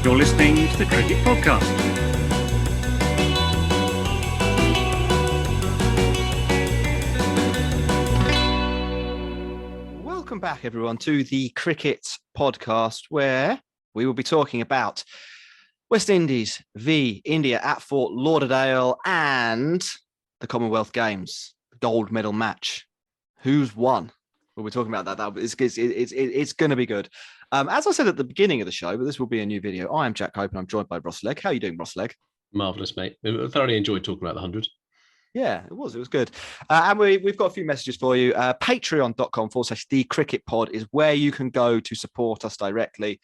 You're listening to the Cricket Podcast. Welcome back, everyone, to the Cricket Podcast, where we will be talking about West Indies v India at Fort Lauderdale and the Commonwealth Games, the gold medal match. Who's won? We'll be talking about that. It's going to be good. As I said at the beginning of the show, but this will be a new video. I am Jack Hope and I'm joined by Ross Legg. How are you doing, Ross Legg? Marvellous, mate. I thoroughly enjoyed talking about the 100. Yeah, it was good. And we've got a few messages for you. Patreon.com/The Cricket Pod is where you can go to support us directly.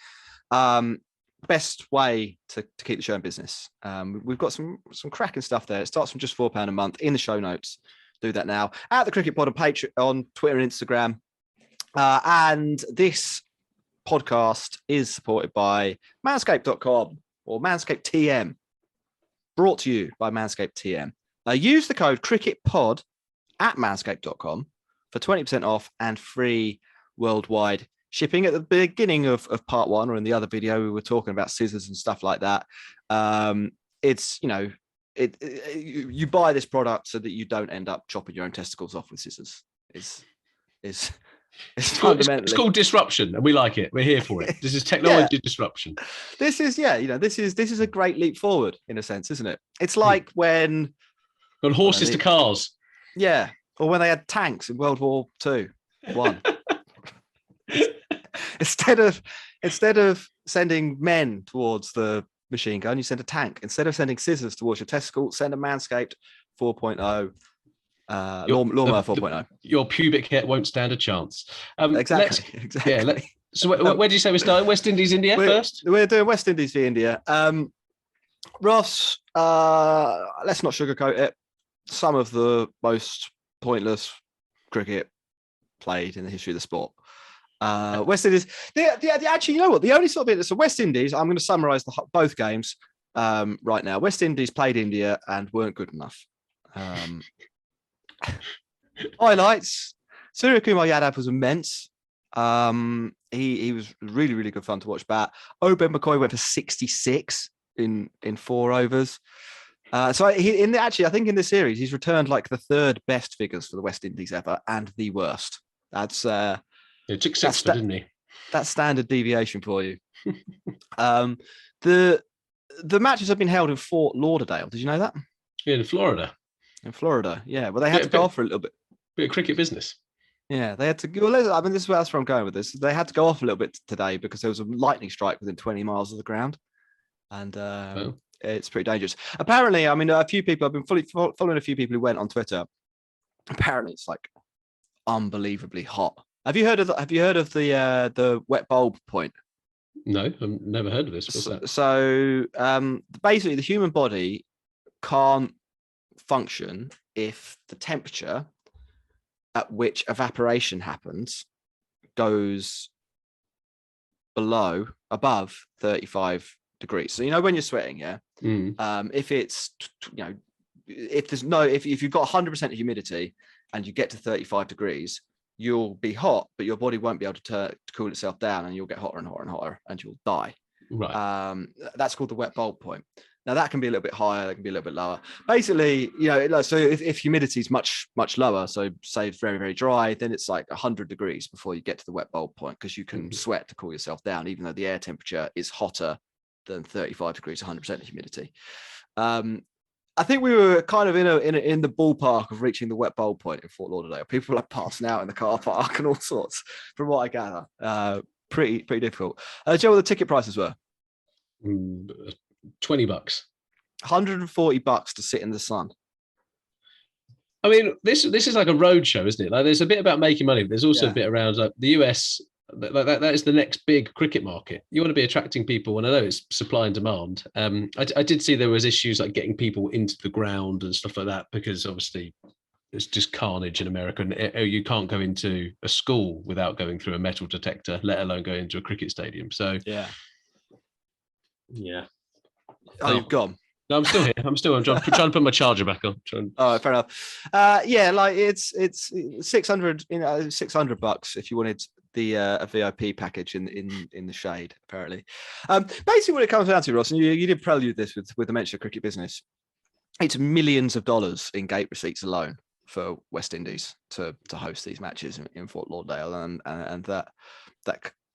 Best way to keep the show in business. We've got some cracking stuff there. It starts from just £4 a month in the show notes. Do that now at the Cricket Pod on Patreon, on Twitter and Instagram. And this podcast is supported by Manscaped.com or Manscaped TM. Brought to you by Manscaped TM. Use the code CricketPod at Manscaped.com for 20% off and free worldwide shipping. At the beginning of part one, or in the other video, we were talking about scissors and stuff like that. It's, you buy this product so that you don't end up chopping your own testicles off with scissors. It's fundamentally. It's called disruption, and we like it. We're here for it. This is technology disruption. This is a great leap forward in a sense, isn't it? It's like when got horses to cars. Yeah, or when they had tanks in World War II. Instead of sending men towards the machine gun, you send a tank. Instead of sending scissors towards your testicle, send a Manscaped 4.0. Lawnmower 4.0. Your pubic hair won't stand a chance. Exactly. Yeah. So where did you say we're starting? West Indies, India first? We're doing West Indies v India. Ross, let's not sugarcoat it. Some of the most pointless cricket played in the history of the sport. West Indies. Actually, you know what? The only sort of bit. So West Indies. I'm going to summarise both games right now. West Indies played India and weren't good enough. Highlights: Suryakumar Yadav was immense. He was really, really good fun to watch bat. Obed McCoy went for 66 in 4 overs. So I think in this series he's returned like the third best figures for the West Indies ever and the worst. That's it took 6, didn't he? That's standard deviation for you. The matches have been held in Fort Lauderdale. Did you know that? Yeah, in Florida. In Florida, yeah. Well, they had to go off for a little bit. Bit of cricket business. Yeah, they had to go. I mean, this is where I'm going with this. They had to go off a little bit today because there was a lightning strike within 20 miles of the ground. And it's pretty dangerous. Apparently, I mean, a few people, I've been following a few people who went on Twitter. Apparently, it's like unbelievably hot. Have you heard of the wet bulb point? No, I've never heard of this. What's that? So basically, the human body can't function if the temperature at which evaporation happens goes above 35 degrees. So when you're sweating, if it's if you've got 100% humidity and you get to 35 degrees, you'll be hot, but your body won't be able to cool itself down, and you'll get hotter and hotter and hotter, and you'll die. Right. That's called the wet bulb point. Now that can be a little bit higher, that can be a little bit lower. Basically, so if humidity is much, much lower, so say it's very, very dry, then it's like 100 degrees before you get to the wet bulb point, because you can sweat to cool yourself down, even though the air temperature is hotter than 35 degrees, 100% humidity. I think we were kind of in the ballpark of reaching the wet bulb point in Fort Lauderdale. People were like passing out in the car park and all sorts, from what I gather. Pretty difficult. Do you know what the ticket prices were? $20. $140 to sit in the sun. I mean, this is like a road show, isn't it? Like, there's a bit about making money, but there's also a bit around like the US. That is the next big cricket market. You want to be attracting people, and I know it's supply and demand. I did see there was issues like getting people into the ground and stuff like that, because obviously it's just carnage in America, and you can't go into a school without going through a metal detector, let alone go into a cricket stadium. So yeah. Oh, you've gone. No, I'm still here. I'm trying to put my charger back on. Oh, fair enough. Like it's $600, $600 if you wanted a VIP package in the shade, apparently. Basically, what it comes down to, Ross, and you did prelude this with the mention of cricket business. It's millions of dollars in gate receipts alone for West Indies to host these matches in Fort Lauderdale, and that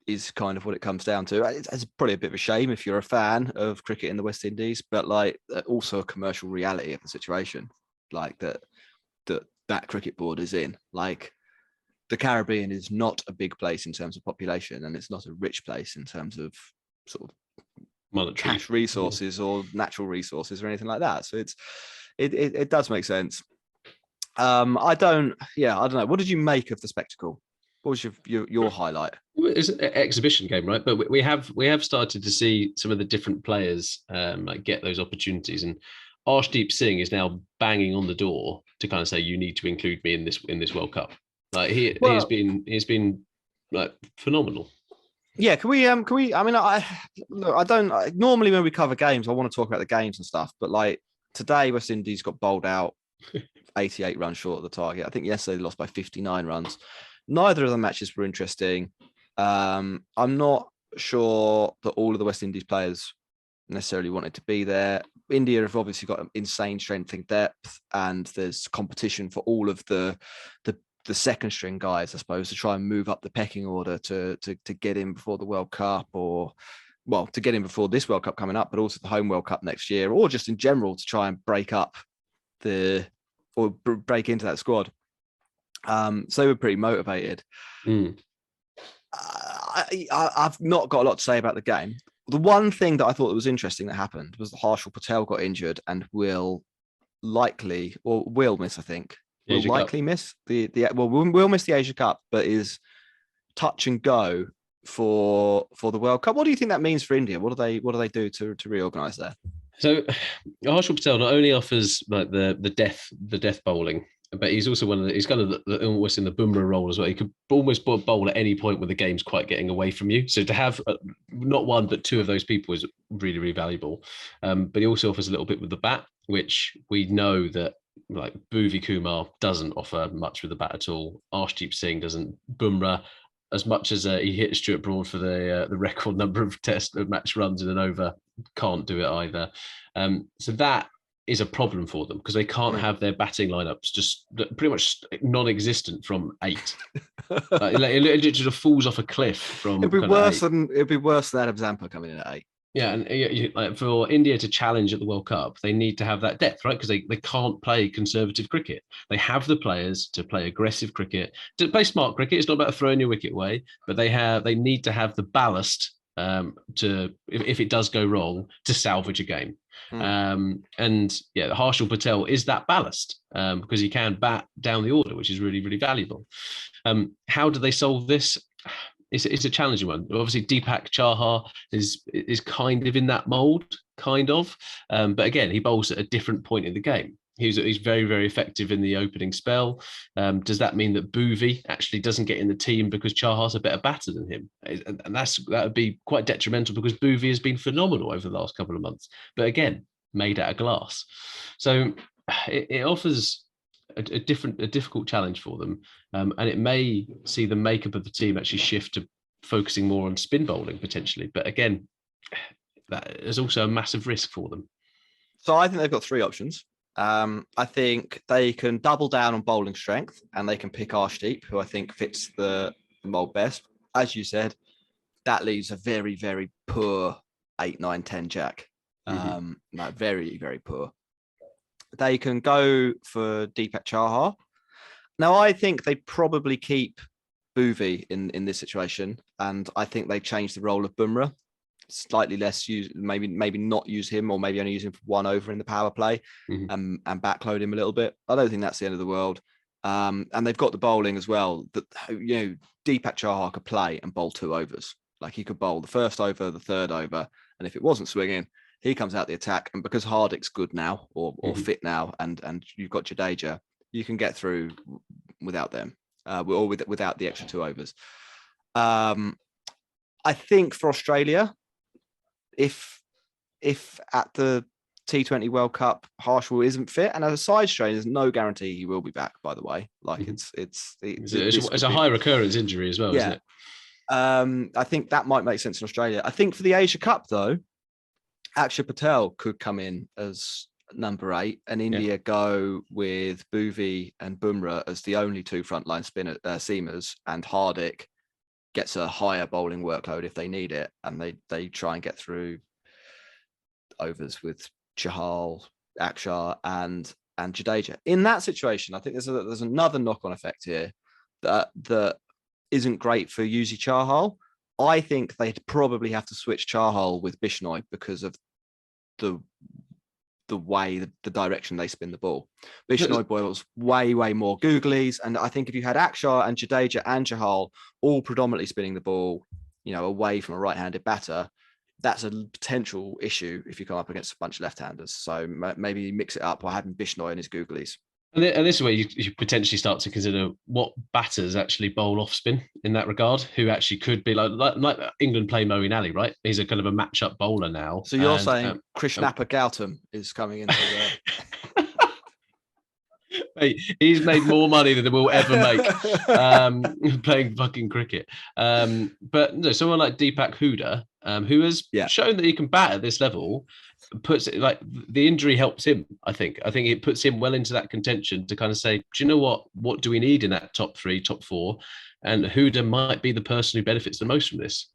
is kind of what it comes down to. It's probably a bit of a shame if you're a fan of cricket in the West Indies, but like also a commercial reality of the situation, like that cricket board is in. Like the Caribbean is not a big place in terms of population, and it's not a rich place in terms of sort of monetary cash resources or natural resources or anything like that. So it does make sense. I don't know. What did you make of the spectacle? What was your highlight? It's an exhibition game, right? But we have started to see some of the different players like get those opportunities, and Arshdeep Singh is now banging on the door to kind of say, you need to include me in this World Cup. Like he's been like phenomenal. Yeah, can we? I mean, I don't normally when we cover games, I want to talk about the games and stuff, but like today, West Indies got bowled out, 88 runs short of the target. I think yesterday they lost by 59 runs. Neither of the matches were interesting. I'm not sure that all of the West Indies players necessarily wanted to be there. India have obviously got insane strength and depth, and there's competition for all of the second string guys, I suppose, to try and move up the pecking order to get in before the World Cup, or to get in before this World Cup coming up, but also the home World Cup next year, or just in general to try and break into that squad. So they were pretty motivated. I've not got a lot to say about the game. The one thing that I thought was interesting that happened was that Harshal Patel got injured and will miss, I think. Will likely miss we'll miss the Asia Cup, but is touch and go for the World Cup. What do you think that means for India? What do they do to reorganize there? So Harshal Patel not only offers like the death bowling, but he's also he's kind of almost in the Bumrah role as well. He could almost bowl at any point when the game's quite getting away from you. So to have not one but two of those people is really, really valuable. But he also offers a little bit with the bat, which we know that like Bhuvi Kumar doesn't offer much with the bat at all. Arshdeep Singh doesn't. Bumrah, as much as he hit Stuart Broad for the record number of match runs in an over, can't do it either. So that is a problem for them because they can't have their batting lineups just pretty much non-existent from 8. It just falls off a cliff from. It'd be worse than Adam Zampa coming in at 8. Yeah, and like for India to challenge at the World Cup, they need to have that depth, right? Because they can't play conservative cricket. They have the players to play aggressive cricket, to play smart cricket. It's not about throwing your wicket away, but they need to have the ballast to, if it does go wrong, to salvage a game. And yeah, Harshal Patel is that ballast because he can bat down the order, which is really, really valuable. How do they solve this? It's a challenging one. Obviously, Deepak Chahar is kind of in that mold, but again, he bowls at a different point in the game. He's very, very effective in the opening spell. Does that mean that Bhuvi actually doesn't get in the team because Chahar's a better batter than him? And that would be quite detrimental because Bhuvi has been phenomenal over the last couple of months. But again, made out of glass. So it offers a difficult challenge for them. And it may see the makeup of the team actually shift to focusing more on spin bowling potentially. But again, that is also a massive risk for them. So I think they've got 3 options. I think they can double down on bowling strength and they can pick Arshdeep, who I think fits the mold best. As you said, that leaves a very, very poor 8, 9, 10 jack. Very, very poor. They can go for Deepak Chahar. Now, I think they probably keep Bhuvi in this situation, and I think they change the role of Bumrah. Slightly less use, maybe not use him, or maybe only use him for 1 over in the power play, and backload him a little bit. I don't think that's the end of the world. And they've got the bowling as well. That Deepak Chahar could play and bowl 2 overs. Like he could bowl the first over, the third over, and if it wasn't swinging, he comes out the attack. And because Hardik's good now or fit now, and you've got Jadeja, you can get through without them, or without the extra 2 overs. I think for Australia, if at the T20 World Cup, Harshwell isn't fit, and as a side strain, there's no guarantee he will be back. By the way, like it's a high recurrence injury as well, isn't it? I think that might make sense in Australia. I think for the Asia Cup though, Akshay Patel could come in as number 8, and India go with Bhuvi and Bumrah as the only 2 frontline seamers, and Hardik gets a higher bowling workload if they need it, and they try and get through overs with Chahal, Akshar, and Jadeja. In that situation, I think there's another knock-on effect here that isn't great for Yuzi Chahal. I think they'd probably have to switch Chahal with Bishnoi because of the way, the direction they spin the ball. Bishnoi boils way more googlies, and I think if you had Akshar and Jadeja and Chahal all predominantly spinning the ball, away from a right-handed batter, that's a potential issue if you come up against a bunch of left-handers. So maybe mix it up by having Bishnoi and his googlies. And this is where you potentially start to consider what batters actually bowl off spin in that regard, who actually could be like England play Moeen Ali, right? He's a kind of a matchup bowler now. So you're saying Krishnappa Gautam is coming into the... Mate, he's made more money than we'll ever make playing fucking cricket. But no, someone like Deepak Hooda, who has shown that he can bat at this level, puts it like the injury helps him. I think it puts him well into that contention to kind of say, do you know what do we need in that top 3, top 4? And Hooda might be the person who benefits the most from this.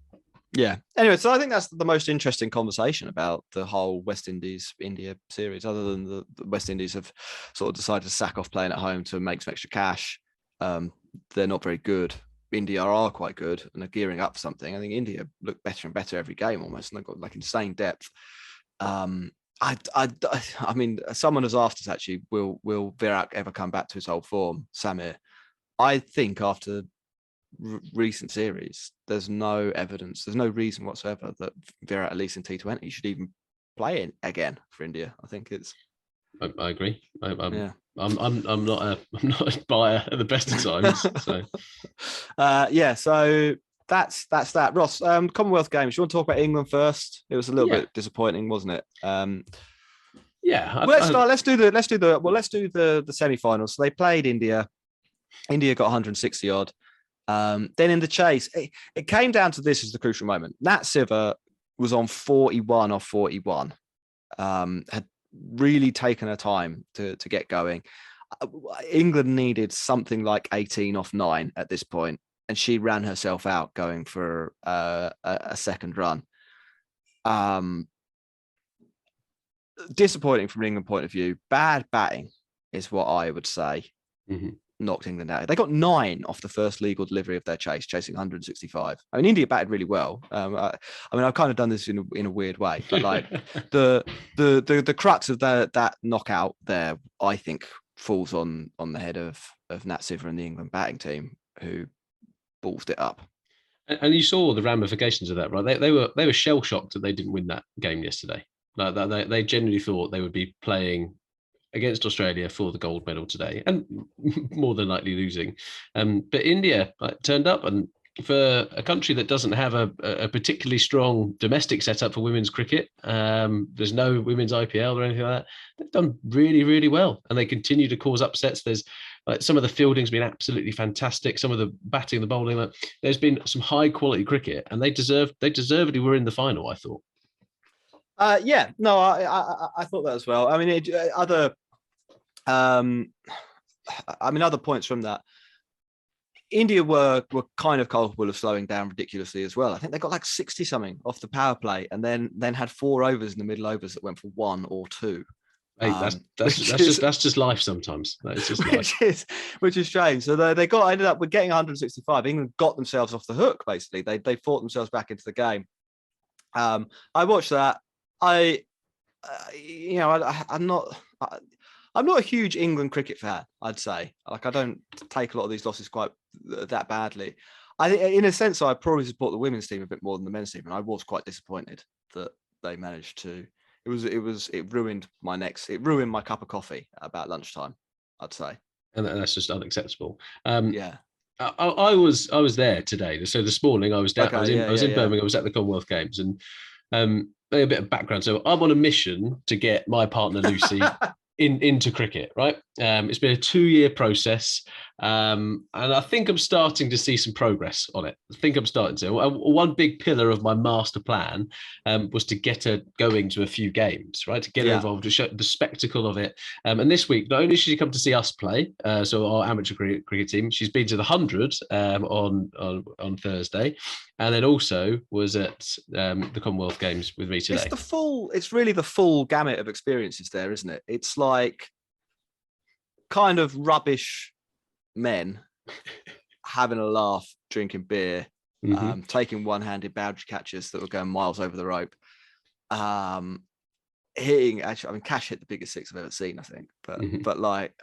Yeah. Anyway, so I think that's the most interesting conversation about the whole West Indies-India series, other than the West Indies have sort of decided to sack off playing at home to make some extra cash. They're not very good. India are quite good and are gearing up for something. I think India look better and better every game almost, and they've got like insane depth. I mean, someone has asked us actually, will Virat ever come back to his old form, Samir? I think after recent series, there's no evidence, there's no reason whatsoever that Virat, at least in T20, should even play in again for India. I think it's. I agree. I'm not a buyer at the best of times. So So that's that. Ross, Commonwealth Games. You want to talk about England first? It was a little bit disappointing, wasn't it? Let's do the semi-finals. So they played India. India got 160 odd. Then in the chase, it came down to this as the crucial moment. Nat Siver was on 41 off 41. Had really taken her time to get going. England needed something like 18 off 9 at this point, and she ran herself out going for a second run. Disappointing from an England point of view. Bad batting is what I would say. Mm-hmm. Knocked England out. They got 9 off the first legal delivery of their chasing 165. I mean, India batted really well. I've kind of done this in a weird way, but like the crux of that knockout there, I think, falls on the head of Nat Siver and the England batting team, who ballsed it up. And you saw the ramifications of that, right? They were shell shocked that they didn't win that game yesterday. Like they genuinely thought they would be playing against Australia for the gold medal today, and more than likely losing. But India turned up, and for a country that doesn't have a particularly strong domestic setup for women's cricket, there's no women's IPL or anything like that. They've done really, really well, and they continue to cause upsets. There's some of the fielding's been absolutely fantastic. Some of the batting, the bowling, there's been some high quality cricket, and they deservedly were in the final, I thought. I thought that as well. I mean, other points from that. India were kind of culpable of slowing down ridiculously as well. I think they got like 60 something off the power play, and then had 4 overs in the middle overs that went for 1 or 2. Hey, that's just life sometimes. That is just life. Which is strange. So they ended up with getting 165. England got themselves off the hook. Basically, they fought themselves back into the game. I watched that. I'm not a huge England cricket fan, I'd say. Like, I don't take a lot of these losses quite that badly. I think, in a sense, I probably support the women's team a bit more than the men's team, and I was quite disappointed that they managed to. It ruined my cup of coffee about lunchtime, I'd say. And that's just unacceptable. I was there today. So this morning I was down. I was in Birmingham. I was at the Commonwealth Games, and a bit of background. So I'm on a mission to get my partner Lucy into cricket, right? It's been a 2-year process, and I think I'm starting to see some progress on it. I think I'm starting to. One big pillar of my master plan was to get her going to a few games, right? To get her involved, to show the spectacle of it. And this week, not only did she come to see us play, so our amateur cricket team, she's been to the 100 on Thursday, and then also was at the Commonwealth Games with me today. It's really the full gamut of experiences there, isn't it? It's like kind of rubbish men having a laugh, drinking beer, taking one-handed boundary catches that were going miles over the rope, hitting. Actually, I mean, Cash hit the biggest six I've ever seen, I think. But like,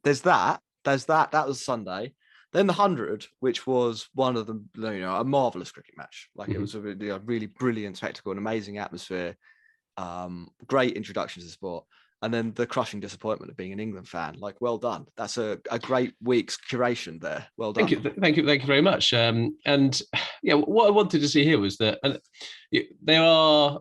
there's that. That was Sunday. Then the 100, which was one of them, a marvelous cricket match. Like it was a really brilliant spectacle, an amazing atmosphere, great introduction to the sport. And then the crushing disappointment of being an England fan. Like, well done. That's a great week's curation there. Well done. Thank you very much. And yeah, what I wanted to see here was that there are,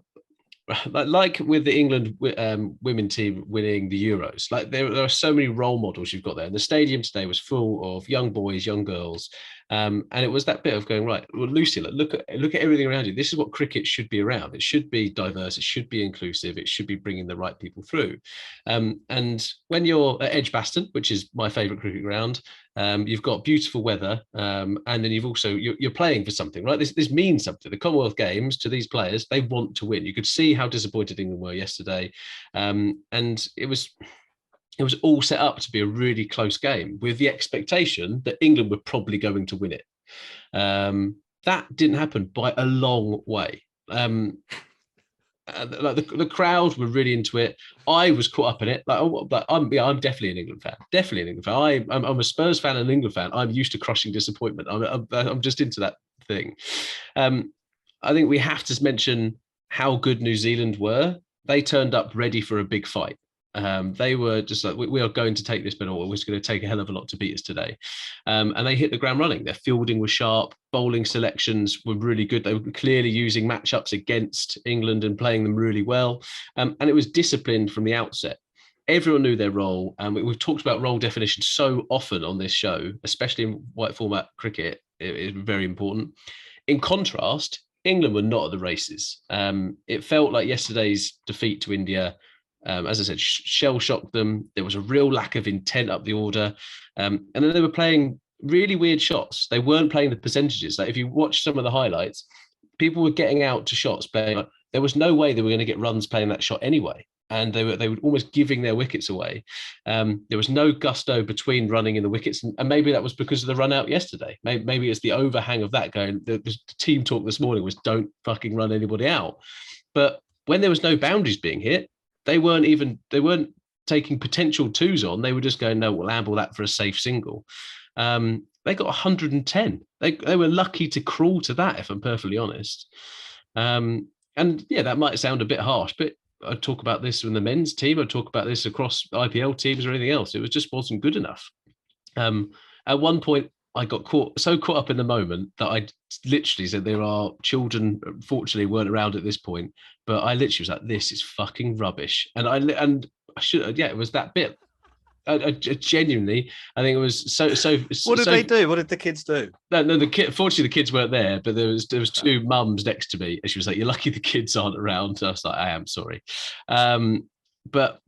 like with the England women team winning the Euros, like there are so many role models you've got there. And the stadium today was full of young boys, young girls. And it was that bit of going, right, well, Lucy, look at everything around you. This is what cricket should be around. It should be diverse. It should be inclusive. It should be bringing the right people through. And when you're at Edgbaston, which is my favourite cricket ground, you've got beautiful weather, and then you've also you're playing for something, right? This means something. The Commonwealth Games, to these players, they want to win. You could see how disappointed England were yesterday, and it was all set up to be a really close game with the expectation that England were probably going to win it. That didn't happen by a long way. Like the crowd were really into it. I was caught up in it. I'm definitely an England fan. Definitely an England fan. I'm a Spurs fan and an England fan. I'm used to crushing disappointment. I'm just into that thing. I think we have to mention how good New Zealand were. They turned up ready for a big fight. They were just like, we are going to take this medal. We're going to take a hell of a lot to beat us today. And they hit the ground running. Their fielding was sharp. Bowling selections were really good. They were clearly using matchups against England and playing them really well. And it was disciplined from the outset. Everyone knew their role. And we've talked about role definition so often on this show, especially in white format cricket. It is very important. In contrast, England were not at the races. It felt like yesterday's defeat to India, as I said, shell-shocked them. There was a real lack of intent up the order. And then they were playing really weird shots. They weren't playing the percentages. Like if you watch some of the highlights, people were getting out to shots, but there was no way they were going to get runs playing that shot anyway. And they were almost giving their wickets away. There was no gusto between running in the wickets. And maybe that was because of the run out yesterday. Maybe it's the overhang of that going. The team talk this morning was don't fucking run anybody out. But when there was no boundaries being hit, they weren't taking potential twos on. They were just going, no, we'll amble that for a safe single. They got 110. They were lucky to crawl to that, if I'm perfectly honest. And yeah, that might sound a bit harsh, but I'd talk about this in the men's team. I'd talk about this across IPL teams or anything else. It just wasn't good enough. At one point, I got caught up in the moment that I literally said there are children, fortunately, weren't around at this point, but I literally was like, this is fucking rubbish. And I should, yeah, it was that bit. I genuinely, I think it was so. What did they do? What did the kids do? No, fortunately, the kids weren't there, but there was two mums next to me, and she was like, "You're lucky the kids aren't around." I was like, "I am sorry," but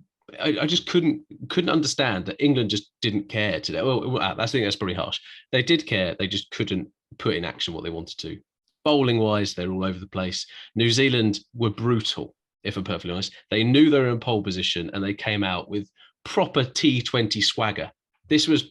I just couldn't understand that England just didn't care today. Well, I think that's probably harsh. They did care. They just couldn't put in action what they wanted to. Bowling wise, they're all over the place. New Zealand were brutal, if I'm perfectly honest. They knew they were in pole position, and they came out with proper T20 swagger. It was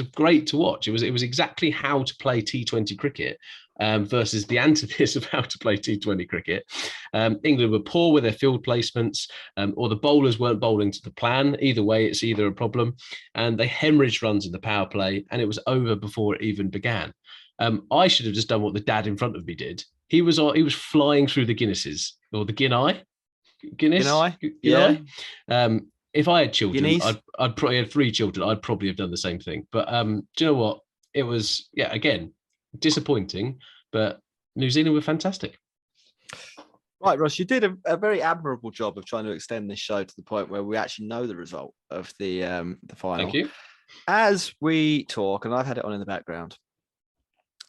great to watch. It was exactly how to play T20 cricket versus the antithesis of how to play T20 cricket. England were poor with their field placements, or the bowlers weren't bowling to the plan. Either way, it's either a problem. And they hemorrhaged runs in the power play, and it was over before it even began. I should have just done what the dad in front of me did. He was flying through the Guinnesses, or the Guinness. Yeah. If I had children, I'd probably had 3 children. I'd probably have done the same thing. But do you know what? It was, yeah, again, disappointing. But New Zealand were fantastic. Right, Ross, you did a very admirable job of trying to extend this show to the point where we actually know the result of the final. Thank you. As we talk, and I've had it on in the background,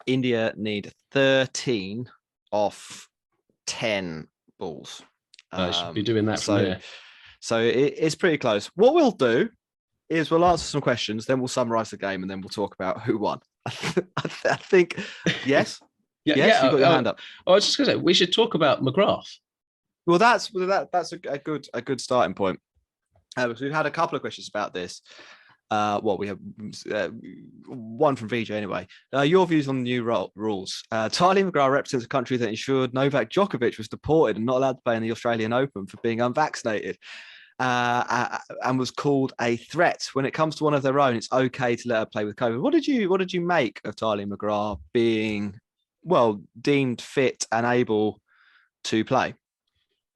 India need 13 off 10 balls. I should be doing that from there. So it's pretty close. What we'll do is we'll answer some questions, then we'll summarize the game, and then we'll talk about who won. I think, yes. You've got your hand up. I was just going to say, we should talk about McGrath. Well, that's a good starting point. We've had a couple of questions about this. We have one from VJ anyway. Your views on the new rules. Tyler McGrath represents a country that ensured Novak Djokovic was deported and not allowed to play in the Australian Open for being unvaccinated. And was called a threat. When it comes to one of their own, it's okay to let her play with COVID. What did you make of Tyler McGrath being deemed fit and able to play?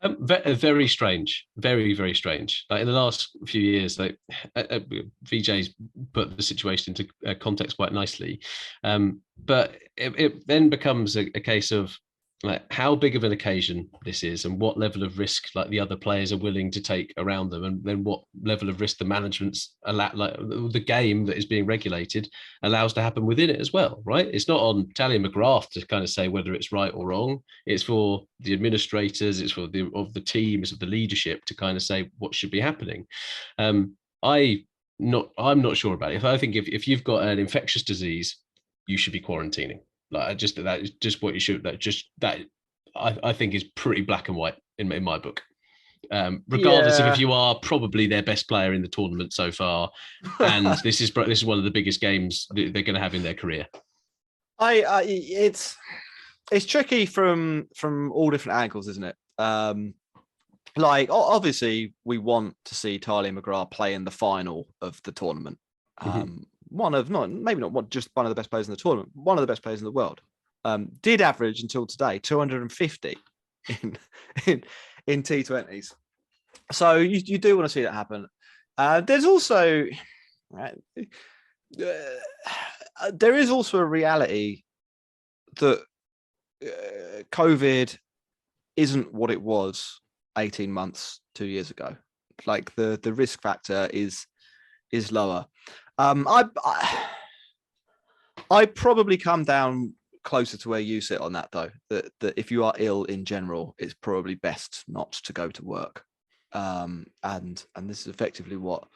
Very strange, very, very strange. Like in the last few years, like VJ's put the situation into context quite nicely, but it then becomes a case of like how big of an occasion this is and what level of risk like the other players are willing to take around them, and then what level of risk the management's like the game that is being regulated allows to happen within it as well, right? It's not on Talia McGrath to kind of say whether it's right or wrong. It's for the administrators, it's for the team, it's for the leadership to kind of say what should be happening. I'm not sure about it. I think if you've got an infectious disease, you should be quarantining. Like that is just what you should. I think is pretty black and white in my book. Regardless of if you are probably their best player in the tournament so far, and this is one of the biggest games they're going to have in their career. It's tricky from all different angles, isn't it? Like obviously we want to see Talia McGrath play in the final of the tournament. One of not just one of the best players in the tournament, one of the best players in the world. Did average until today 250 in T20s. So you do want to see that happen. There's also there is also a reality that COVID isn't what it was 18 months, 2 years ago. Like the risk factor is lower. I probably come down closer to where you sit on that, though. That if you are ill in general, it's probably best not to go to work. And this is effectively what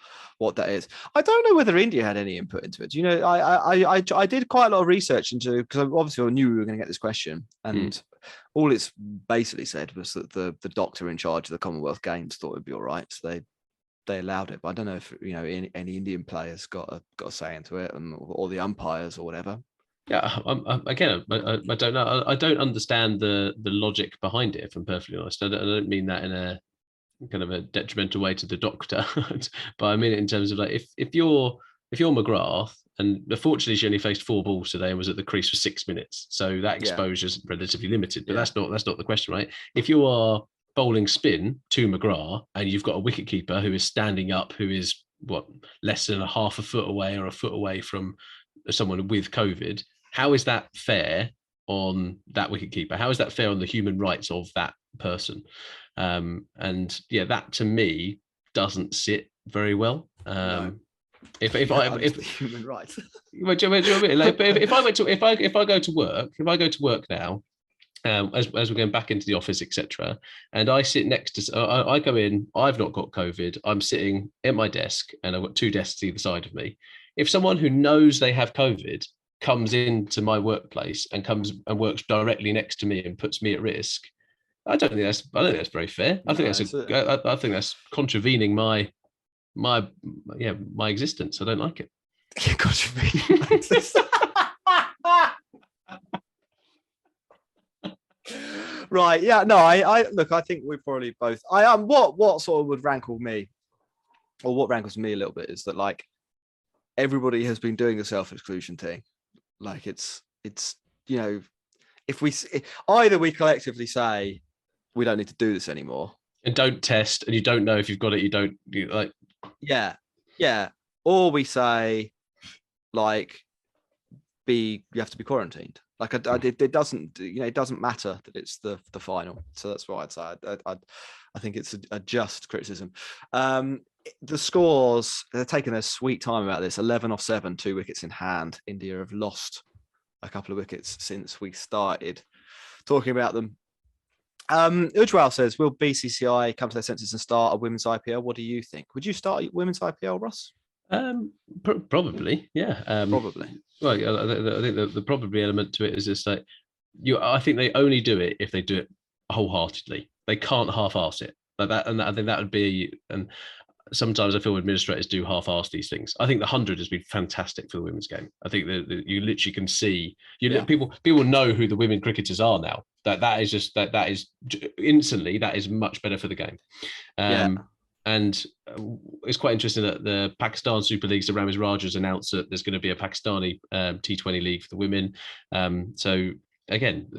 that is. I don't know whether India had any input into it. You know, I did quite a lot of research into, because obviously I knew we were going to get this question, and all it's basically said was that the doctor in charge of the Commonwealth Games thought it'd be all right, so they allowed it. But I don't know if any Indian players got a say into it, or the umpires or whatever. Yeah, I don't know. I don't understand the logic behind it, if I'm perfectly honest. I don't mean that in a kind of a detrimental way to the doctor, but I mean it in terms of like if you're McGrath, and unfortunately she only faced 4 balls today and was at the crease for 6 minutes, so that exposure is relatively limited. But that's not the question, right? If you are bowling spin to McGrath and you've got a wicketkeeper who is standing up, who is less than a half a foot away or a foot away from someone with COVID, how is that fair on that wicketkeeper? How is that fair on the human rights of that person? And that to me doesn't sit very well. No. If human rights, if I go to work now, as we're going back into the office, etc., and I sit next to, I go in, I've not got COVID, I'm sitting at my desk, and I've got 2 desks either side of me. If someone who knows they have COVID comes into my workplace and comes and works directly next to me and puts me at risk, I don't think that's very fair. I think that's contravening my existence. I don't like it. Contravening my existence. Right. Yeah. No. I look. I think we probably both. What sort of would rankle me, or what rankles me a little bit, is that like everybody has been doing the self-exclusion thing. Like it's if we either we collectively say we don't need to do this anymore, and don't test, and you don't know if you've got it, or we say like you have to be quarantined. Like it doesn't, it doesn't matter that it's the final. So that's what I'd say. I think it's a just criticism. The scores, they're taking their sweet time about this. 11 off 7, 2 wickets in hand. India have lost a couple of wickets since we started talking about them. Ujwal says, will BCCI come to their senses and start a women's IPL? What do you think? Would you start a women's IPL, Ross? Probably, yeah. Probably. Well, I think the probably element to it is just like I think they only do it if they do it wholeheartedly. They can't half-ass it like that, and I think that would be. And sometimes I feel administrators do half-ass these things. I think the 100 has been fantastic for the women's game. I think that you literally can see people know who the women cricketers are now. That is instantly that is much better for the game. And it's quite interesting that the Pakistan Super League, so Ramiz Raja's announced that there's going to be a Pakistani T20 league for the women. So again,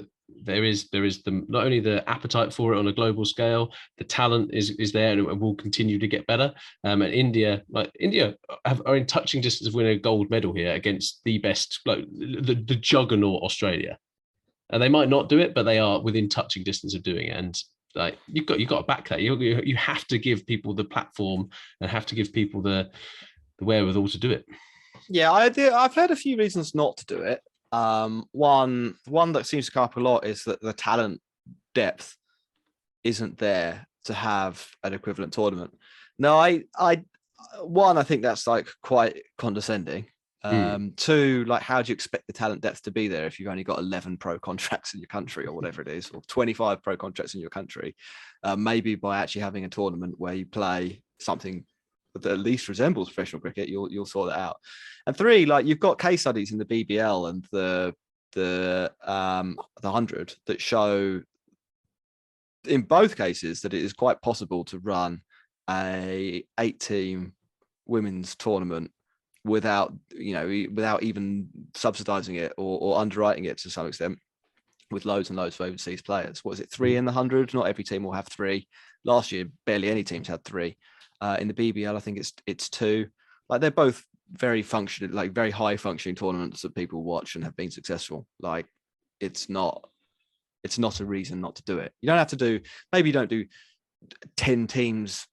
there is not only the appetite for it on a global scale, the talent is there and will continue to get better. And India are in touching distance of winning a gold medal here against the best, the juggernaut Australia. And they might not do it, but they are within touching distance of doing it. And like you've got to back that. You have to give people the platform and have to give people the wherewithal to do it. Yeah, I've heard a few reasons not to do it. One that seems to come up a lot is that the talent depth isn't there to have an equivalent tournament. No, I think that's like quite condescending. Two, like, how do you expect the talent depth to be there if you've only got 11 pro contracts in your country or whatever it is, or 25 pro contracts in your country? Maybe by actually having a tournament where you play something that at least resembles professional cricket, you'll sort that out. And three, like, you've got case studies in the BBL and the 100 that show in both cases that it is quite possible to run a 8-team women's tournament without even subsidizing it or underwriting it to some extent, with loads and loads of overseas players. What is it, 3 in the 100? Not every team will have 3. Last year, barely any teams had 3. In the BBL, I think it's 2. Like, they're both very functioning, like very high functioning tournaments that people watch and have been successful. Like, it's not a reason not to do it. You don't have to do, maybe you don't do 10 teams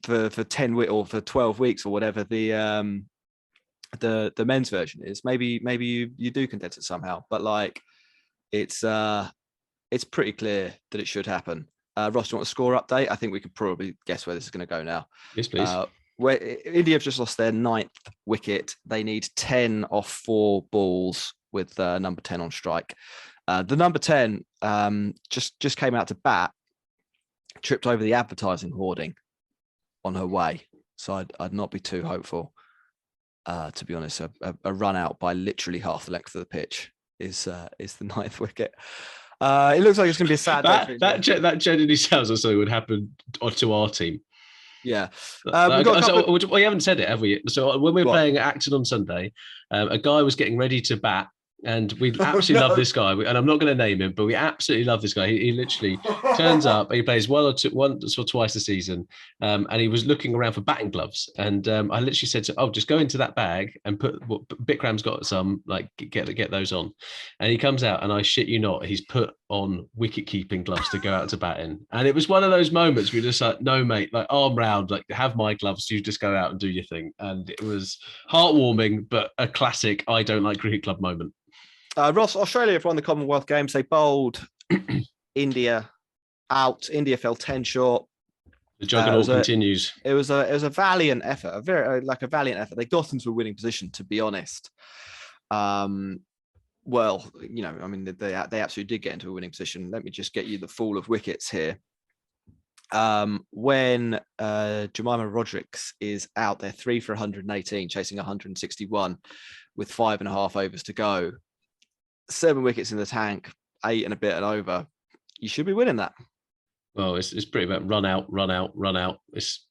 for 10 weeks or for 12 weeks or whatever the men's version is. Maybe you do condense it somehow, but like it's pretty clear that it should happen. Ross, do you want a score update? I think we could probably guess where this is going to go now. Yes, please. Where India have just lost their 9th wicket. They need 10 off 4 balls with number 10 on strike. The number 10 just came out to bat, tripped over the advertising hoarding on her way. So I'd not be too hopeful. To be honest, a run out by literally half the length of the pitch is the 9th wicket. It looks like it's going to be a sad day. That genuinely sounds like something would happen to our team. Yeah. We haven't said it, have we? So when we were playing at Acton on Sunday, a guy was getting ready to bat. And we absolutely love this guy, and I'm not going to name him, but we absolutely love this guy. He literally turns up. He plays once or twice a season, and he was looking around for batting gloves. And I literally said to, just go into that bag and put. Bikram's got some, like, get those on. And he comes out, and I shit you not, he's put on wicket keeping gloves to go out to bat in. And it was one of those moments where you're just like, no mate, like, arm round, like, have my gloves. You just go out and do your thing. And it was heartwarming, but a classic I don't like cricket club moment. Ross, Australia have won the Commonwealth Games. They bowled India out. India fell 10 short. The juggernaut continues. It was a valiant effort, a valiant effort. They got into a winning position, to be honest. Well, they absolutely did get into a winning position. Let me just get you the fall of wickets here. When Jemima Rodrigues is out there, 3 for 118, chasing 161 with 5.5 overs to go. 7 wickets in the tank, 8 and a bit and over. You should be winning that. Well, it's pretty about run out. It's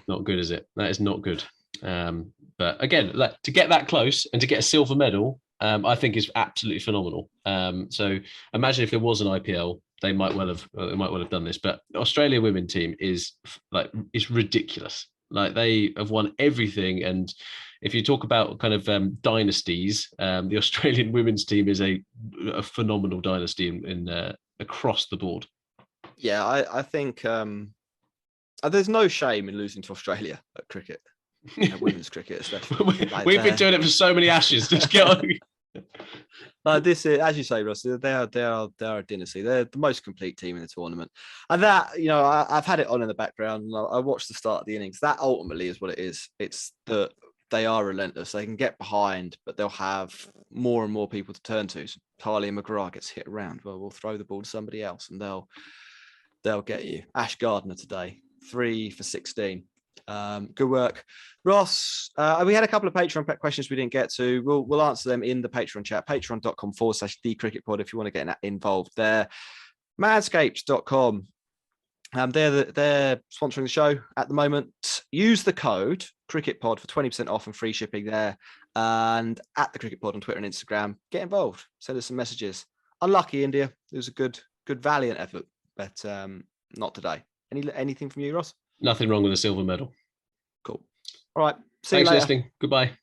not good, is it? That is not good. But again, like, to get that close and to get a silver medal, I think is absolutely phenomenal. So imagine if there was an IPL, they might well have done this. But the Australia women team is ridiculous. Like, they have won everything, and if you talk about kind of dynasties, the Australian women's team is a phenomenal dynasty in across the board. Yeah, I think there's no shame in losing to Australia at cricket, women's cricket especially. We've been doing it for so many Ashes. Just get on. This is, as you say, Ross. They are a dynasty. They're the most complete team in the tournament, and that I've had it on in the background. And I watched the start of the innings. That ultimately is what it is. It's that they are relentless. They can get behind, but they'll have more and more people to turn to. So Harley and McGrath gets hit around. Well, we'll throw the ball to somebody else, and they'll get you. Ash Gardner today, 3 for 16. Good work, Ross. We had a couple of Patreon questions we didn't get to. We'll answer them in the Patreon chat, patreon.com/thecricketpod if you want to get involved there. Manscaped.com. They're sponsoring the show at the moment. Use the code CricketPod for 20% off and free shipping there. And at the CricketPod on Twitter and Instagram. Get involved. Send us some messages. Unlucky, India. It was a good valiant effort, but not today. Anything from you, Ross? Nothing wrong with a silver medal. Cool. All right. Thanks for listening. Goodbye.